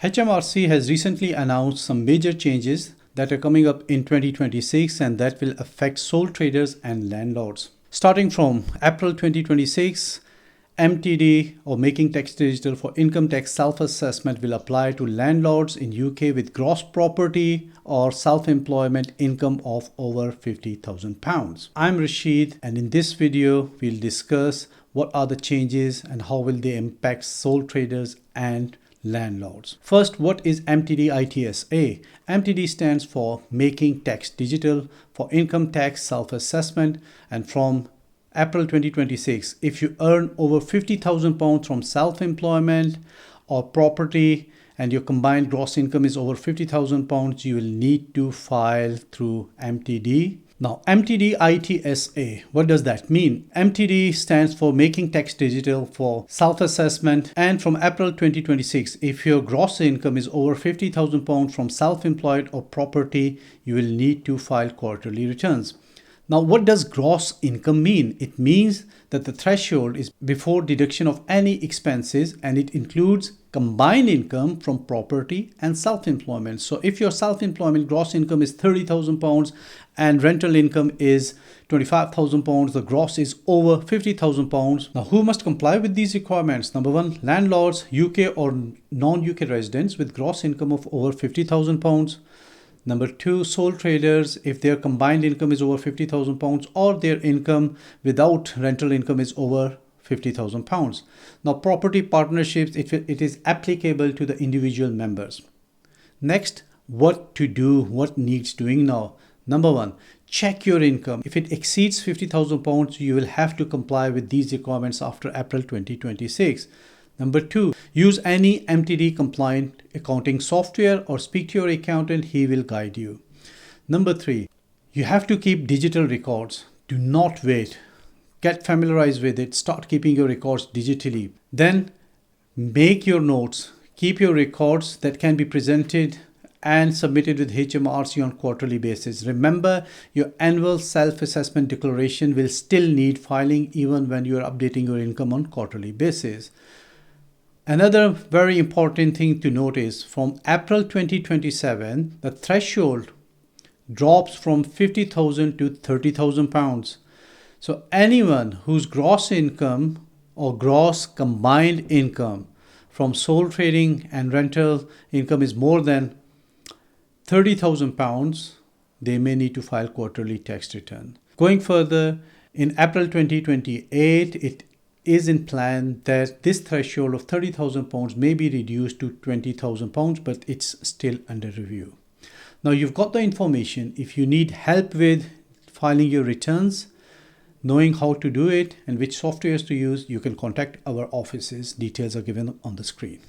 HMRC has recently announced some major changes that are coming up in 2026 and that will affect sole traders and landlords. Starting from April 2026, MTD or Making Tax Digital for income tax self-assessment will apply to landlords in UK with gross property or self-employment income of over £50,000. I'm Rashid, and in this video we'll discuss what are the changes and how will they impact sole traders and landlords. First, what is MTD ITSA? MTD stands for Making Tax Digital for income tax self-assessment, and from April 2026, if you earn over £50,000 from self-employment or property and your combined gross income is over £50,000, you will need to file through MTD. Now, MTD ITSA, what does that mean? MTD stands for Making Tax Digital for self-assessment, and from April 2026, if your gross income is over £50,000 from self-employed or property, you will need to file quarterly returns. Now, what does gross income mean? It means that the threshold is before deduction of any expenses, and it includes combined income from property and self-employment. So if your self-employment gross income is £30,000 and rental income is £25,000, the gross is over £50,000. Now, who must comply with these requirements? Number one, landlords, UK or non-UK residents with gross income of over £50,000. Number two, sole traders if their combined income is over £50,000 or their income without rental income is over £50,000. Now, property partnerships, it is applicable to the individual members. Next, what to do, what needs doing now. Number one, check your income. If it exceeds £50,000, you will have to comply with these requirements after April 2026. Number two, use any MTD compliant accounting software or speak to your accountant. He will guide you. Number three, you have to keep digital records. Do not wait. Get familiarized with it. Start keeping your records digitally. Then make your notes. Keep your records that can be presented and submitted with HMRC on quarterly basis. Remember, your annual self-assessment declaration will still need filing even when you are updating your income on quarterly basis. Another very important thing to note is from April 2027, the threshold drops from £50,000 to £30,000. So anyone whose gross income or gross combined income from sole trading and rental income is more than £30,000, they may need to file quarterly tax return. Going further, in April 2028, it is in plan that this threshold of £30,000 may be reduced to £20,000, but it's still under review. Now, you've got the information. If you need help with filing your returns, knowing how to do it and which softwares to use, you can contact our offices. Details are given on the screen.